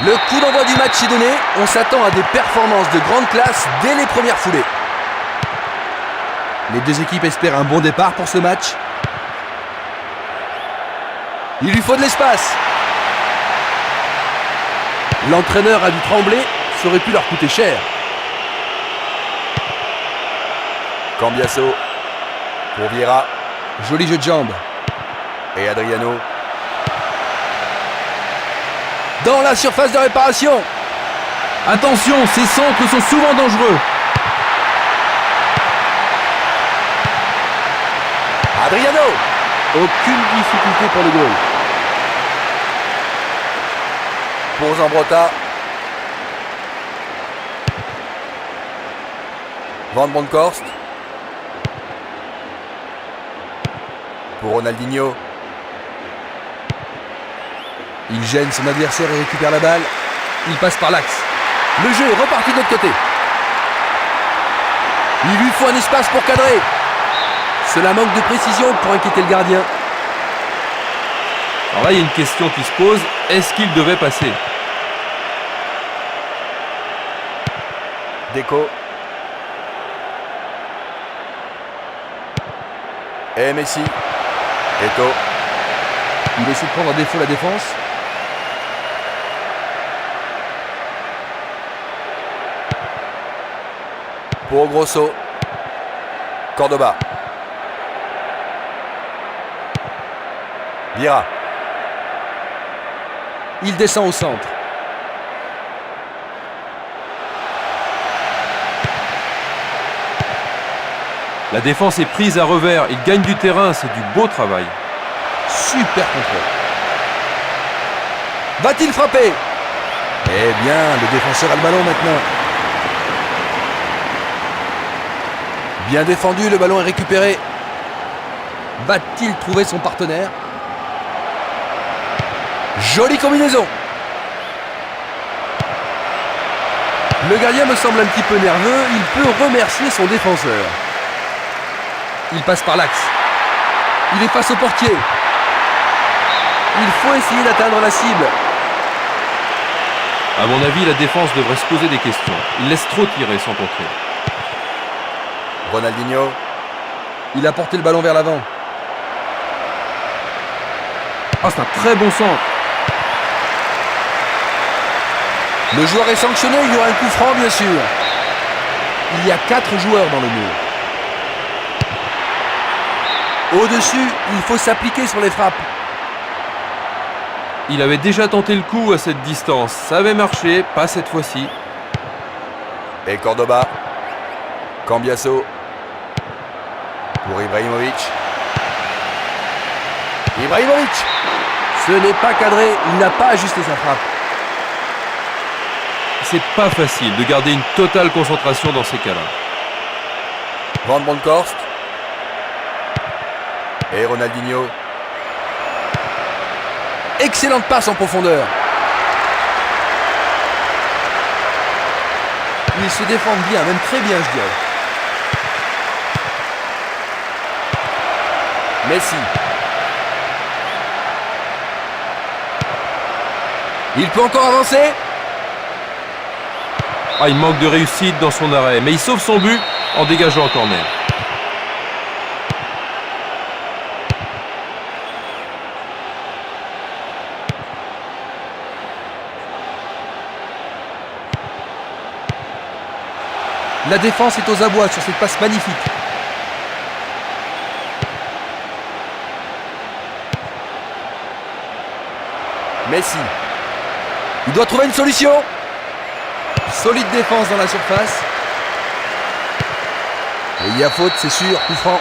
Le coup d'envoi du match est donné. On s'attend à des performances de grande classe dès les premières foulées. Les deux équipes espèrent un bon départ pour ce match. Il lui faut de l'espace. L'entraîneur a dû trembler. Ça aurait pu leur coûter cher. Cambiasso pour Vieira. Joli jeu de jambes. Et Adriano. Dans la surface de réparation. Attention, ces centres sont souvent dangereux. Adriano. Aucune difficulté pour le goal. Pour Zambrotta. Van Bronckhorst. Pour Ronaldinho. Il gêne son adversaire et récupère la balle. Il passe par l'axe. Le jeu est reparti de l'autre côté. Il lui faut un espace pour cadrer. Cela manque de précision pour inquiéter le gardien. Alors là, il y a une question qui se pose. Est-ce qu'il devait passer? Deco. Et Messi. Eto'o. Il essaie de prendre en défaut la défense. Pour Grosso. Cordoba. Vieira. Il descend au centre. La défense est prise à revers. Il gagne du terrain. C'est du beau travail. Super contrôle. Va-t-il frapper? Eh bien, le défenseur a le ballon maintenant. Bien défendu, le ballon est récupéré. Va-t-il trouver son partenaire? Jolie combinaison. Le gardien me semble un petit peu nerveux. Il peut remercier son défenseur. Il passe par l'axe. Il est face au portier. Il faut essayer d'atteindre la cible. À mon avis, la défense devrait se poser des questions. Il laisse trop tirer sans contrer. Ronaldinho. Il a porté le ballon vers l'avant. Ah, c'est un très bon centre. Le joueur est sanctionné, il y aura un coup franc bien sûr. Il y a 4 joueurs dans le mur. Au-dessus, il faut s'appliquer sur les frappes. Il avait déjà tenté le coup à cette distance. Ça avait marché, pas cette fois-ci. Et Cordoba. Cambiasso. Pour Ibrahimovic. Ibrahimovic. Ce n'est pas cadré, il n'a pas ajusté sa frappe. C'est pas facile de garder une totale concentration dans ces cas-là. Van Bronckhorst. Et Ronaldinho. Excellente passe en profondeur. Ils se défendent bien, même très bien je dirais. Messi. Il peut encore avancer. Ah, il manque de réussite dans son arrêt, mais il sauve son but en dégageant un corner. La défense est aux abois sur cette passe magnifique. Messi. Il doit trouver une solution. Solide défense dans la surface. Et il y a faute, c'est sûr, coup franc.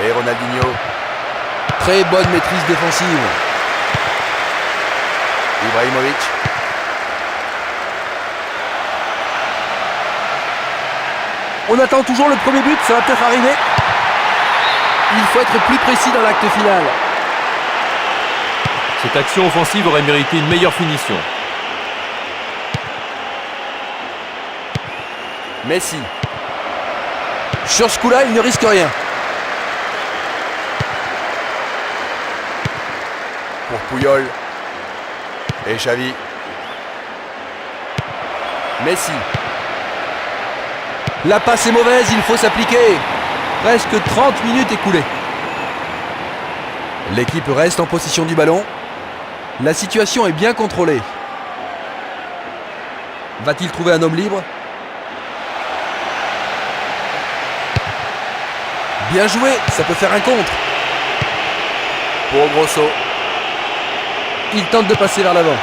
Et Ronaldinho. Très bonne maîtrise défensive. Ibrahimovic. On attend toujours le premier but, ça va peut-être arriver. Il faut être plus précis dans l'acte final. Cette action offensive aurait mérité une meilleure finition. Messi. Sur ce coup-là, il ne risque rien. pour Puyol. Et Xavi. Messi. La passe est mauvaise, il faut s'appliquer. Presque 30 minutes écoulées. L'équipe reste en possession du ballon. La situation est bien contrôlée. Va-t-il trouver un homme libre? Bien joué, ça peut faire un contre. Pour Grosso. Il tente de passer vers l'avant.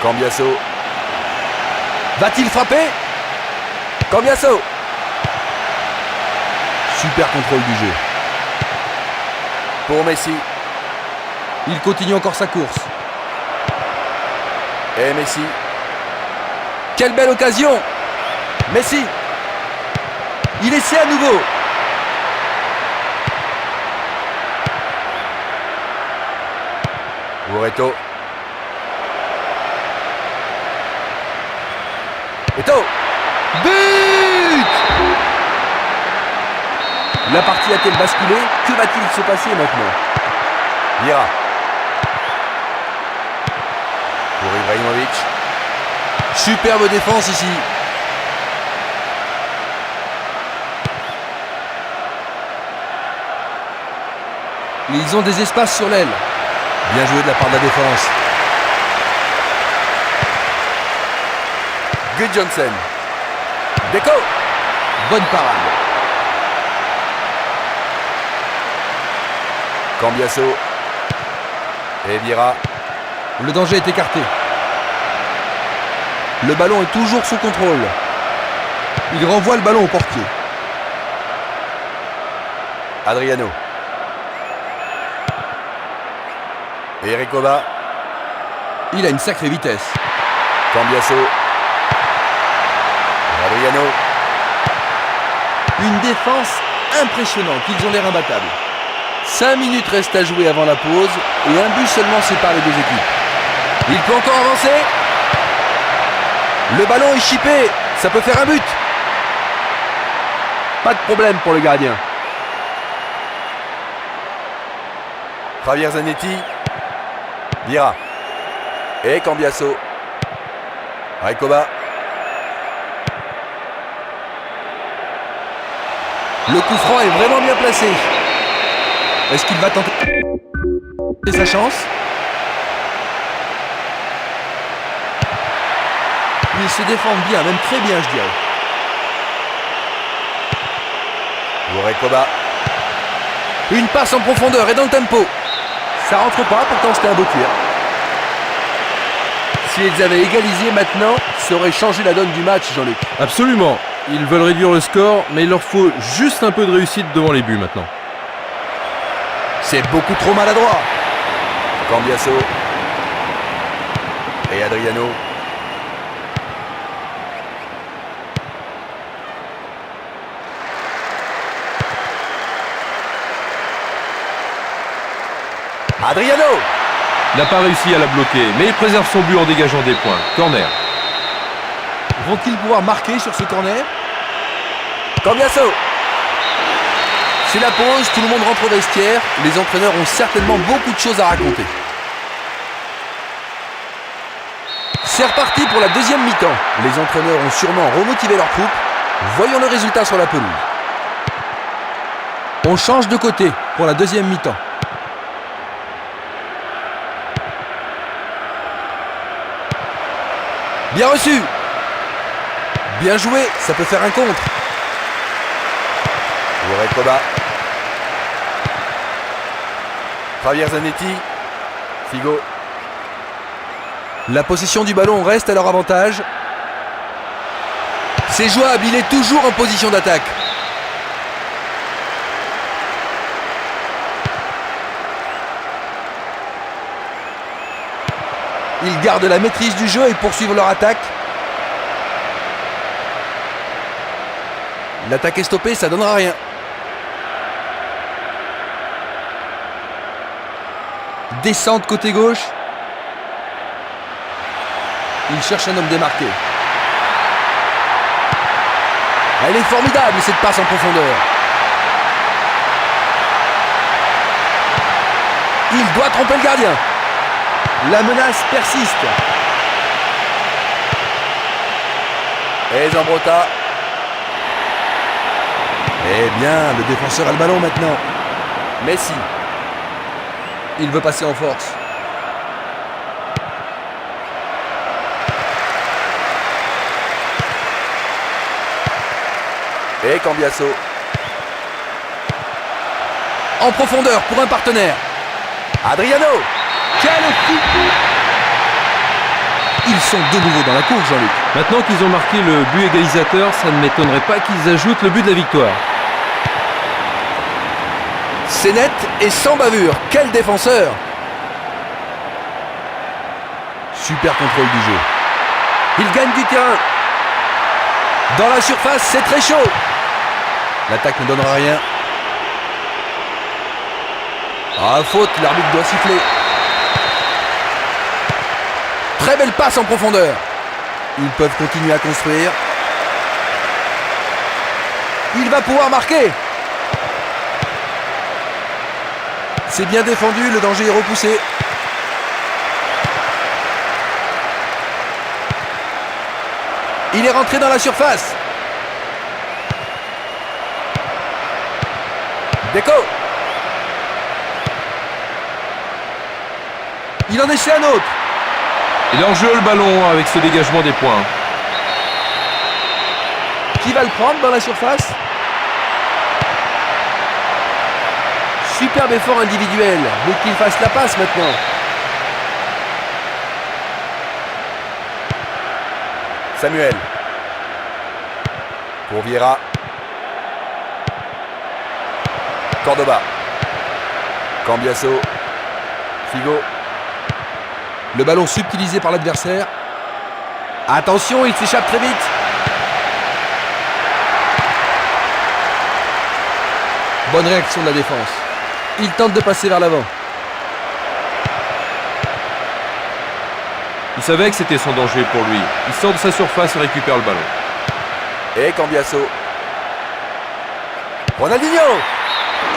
Cambiasso. Va-t-il frapper? Cambiasso. Super contrôle du jeu. Pour Messi. Il continue encore sa course. Et Messi. Quelle belle occasion! Messi! Il essaie à nouveau. Eto'o. Eto'o! But! La partie a-t-elle basculé? Que va-t-il se passer maintenant? Vieira. Pour Ibrahimovic. Superbe défense ici. Ils ont des espaces sur l'aile. Bien joué de la part de la défense. Gudjohnsen. Deco. Bonne parade. Cambiasso. Et Vieira. Le danger est écarté. Le ballon est toujours sous contrôle. Il renvoie le ballon au portier. Adriano. Et Recoba. Il a une sacrée vitesse. Cambiasso. Adriano. Une défense impressionnante. Ils ont l'air imbattables. 5 minutes restent à jouer avant la pause et un but seulement sépare les deux équipes. Il peut encore avancer. Le ballon est chippé. Ça peut faire un but. Pas de problème pour le gardien. Javier Zanetti. Vieira. Et Cambiasso. Recoba. Le coup franc est vraiment bien placé. Est-ce qu'il va tenter sa chance? Ils se défendent bien, même très bien, je dirais. Pour Recoba. Une passe en profondeur et dans le tempo. Ça rentre pas, pourtant c'était un beau tir. S'ils avaient égalisé maintenant, ça aurait changé la donne du match, Jean-Luc. Absolument. Ils veulent réduire le score, mais il leur faut juste un peu de réussite devant les buts maintenant. C'est beaucoup trop maladroit. Cambiasso. Et Adriano. Adriano. Il n'a pas réussi à la bloquer, mais il préserve son but en dégageant des points. Corner. Vont-ils pouvoir marquer sur ce corner? Cambiasso. C'est la pause, tout le monde rentre au vestiaire. Les entraîneurs ont certainement beaucoup de choses à raconter. C'est reparti pour la deuxième mi-temps. Les entraîneurs ont sûrement remotivé leurs troupes. Voyons le résultat sur la pelouse. On change de côté pour la deuxième mi-temps. Bien reçu. Bien joué, ça peut faire un contre. Pour Recoba. Javier Zanetti. Figo. La possession du ballon reste à leur avantage. C'est jouable, il est toujours en position d'attaque. Ils gardent la maîtrise du jeu et poursuivent leur attaque. L'attaque est stoppée, ça donnera rien. Descente côté gauche. Il cherche un homme démarqué. Elle est formidable cette passe en profondeur. Il doit tromper le gardien. La menace persiste. Et Zambrotta. Eh bien, le défenseur a le ballon maintenant. Messi. Il veut passer en force. Et Cambiasso. En profondeur pour un partenaire. Adriano. Quel fou! Ils sont de nouveau dans la course, Jean-Luc. Maintenant qu'ils ont marqué le but égalisateur, ça ne m'étonnerait pas qu'ils ajoutent le but de la victoire. C'est net et sans bavure. Quel défenseur! Super contrôle du jeu. Il gagne du terrain. Dans la surface, c'est très chaud. L'attaque ne donnera rien. Ah, faute, l'arbitre doit siffler. Très belle passe en profondeur. Ils peuvent continuer à construire. Il va pouvoir marquer. C'est bien défendu, le danger est repoussé. Il est rentré dans la surface. Deco. Il en essaie un autre. Il enjeu le ballon avec ce dégagement des points. Qui va le prendre dans la surface? Superbe effort individuel, mais qu'il fasse la passe maintenant. Samuel. Pour Vieira. Cordoba. Cambiasso. Figo. Le ballon subtilisé par l'adversaire. Attention, il s'échappe très vite. Bonne réaction de la défense. Il tente de passer vers l'avant. Il savait que c'était sans danger pour lui. Il sort de sa surface et récupère le ballon. Et Cambiasso. Ronaldinho.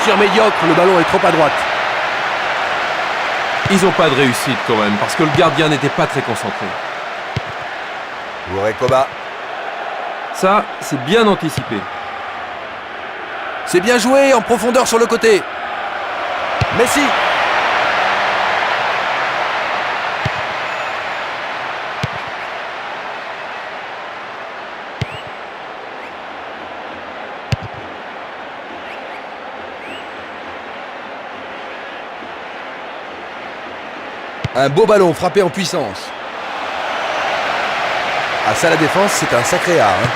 Tir médiocre, le ballon est trop à droite. Ils n'ont pas de réussite quand même, parce que le gardien n'était pas très concentré. Pour Recoba. Ça, c'est bien anticipé. C'est bien joué, en profondeur sur le côté. Messi. Un beau ballon frappé en puissance. Ah ça, la défense, c'est un sacré art. Hein.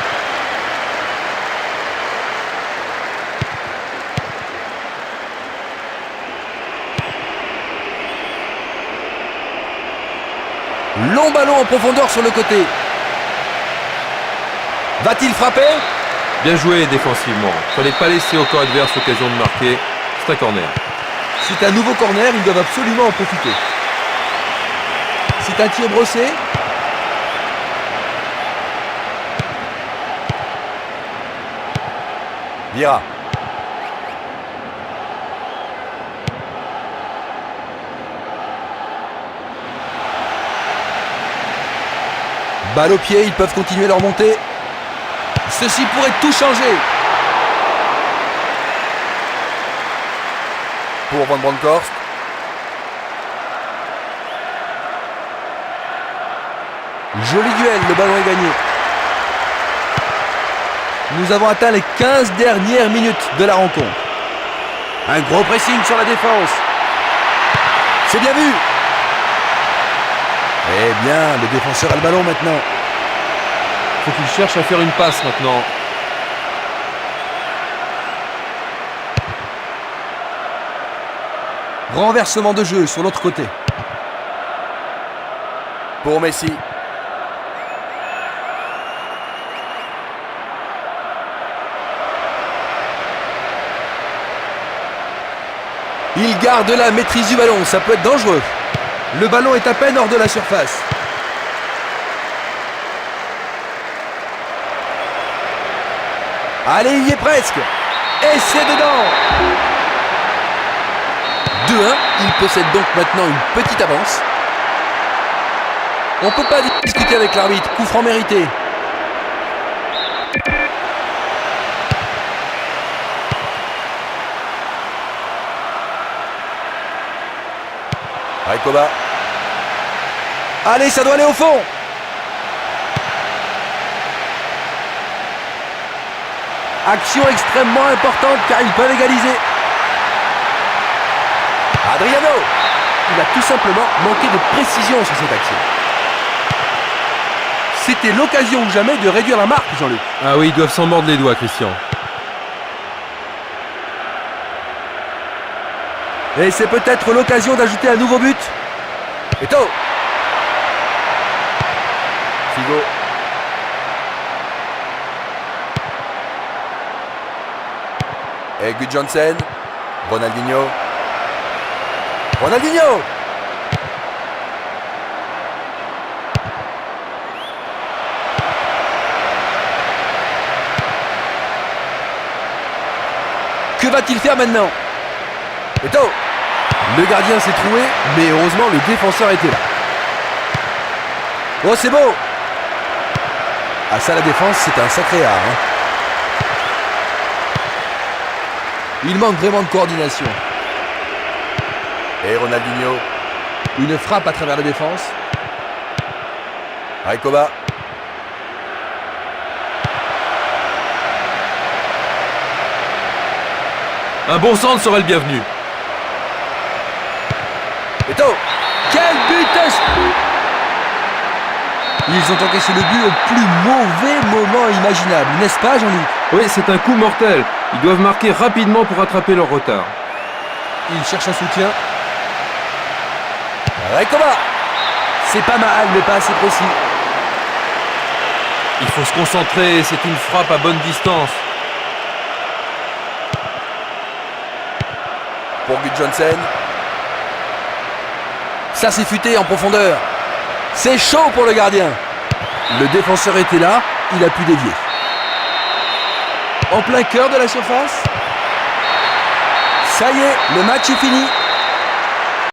Long ballon en profondeur sur le côté. Va-t-il frapper? Bien joué défensivement. Fallait pas laisser au camp adverse l'occasion de marquer. C'est un corner. C'est un nouveau corner, ils doivent absolument en profiter. C'est un tir brossé. Vieira. Balle au pied, ils peuvent continuer leur montée. Ceci pourrait tout changer. Pour Van Bronckhorst. Joli duel, le ballon est gagné. Nous avons atteint les 15 dernières minutes de la rencontre. Un gros pressing sur la défense. C'est bien vu. Eh bien, le défenseur a le ballon maintenant. Faut qu'il cherche à faire une passe maintenant. Renversement de jeu sur l'autre côté. Pour Messi. Il garde la maîtrise du ballon, ça peut être dangereux. Le ballon est à peine hors de la surface. Allez, il y est presque. Et c'est dedans. 2-1. Il possède donc maintenant une petite avance. On ne peut pas discuter avec l'arbitre. Coup franc mérité. Raikoba. Allez, ça doit aller au fond. Action extrêmement importante car ils peuvent égaliser. Adriano. Il a tout simplement manqué de précision sur cette action. C'était l'occasion ou jamais de réduire la marque, Jean-Luc. Ah oui, ils doivent s'en mordre les doigts, Christian. Et c'est peut-être l'occasion d'ajouter un nouveau but. Eto'o. Figo. Et Gudjohnsen. Ronaldinho. Ronaldinho. Que va-t-il faire maintenant? Eto'o. Le gardien s'est troué, mais heureusement le défenseur était là. Oh, c'est beau! Ah ça, la défense, c'est un sacré art. Hein. Il manque vraiment de coordination. Et Ronaldinho. Une frappe à travers la défense. Raikoba. Un bon centre serait le bienvenu. Eto'o. Quel but! Ils ont encaissé le but au plus mauvais moment imaginable, n'est-ce pas, Jean-Luc? Oui, c'est un coup mortel. Ils doivent marquer rapidement pour rattraper leur retard. Ils cherchent un soutien. Raikoba. C'est pas mal, mais pas assez précis. Il faut se concentrer, c'est une frappe à bonne distance. Pour Gudjohnsen. Ça s'est futé en profondeur. C'est chaud pour le gardien. Le défenseur était là, il a pu dévier. En plein cœur de la surface. Ça y est, le match est fini.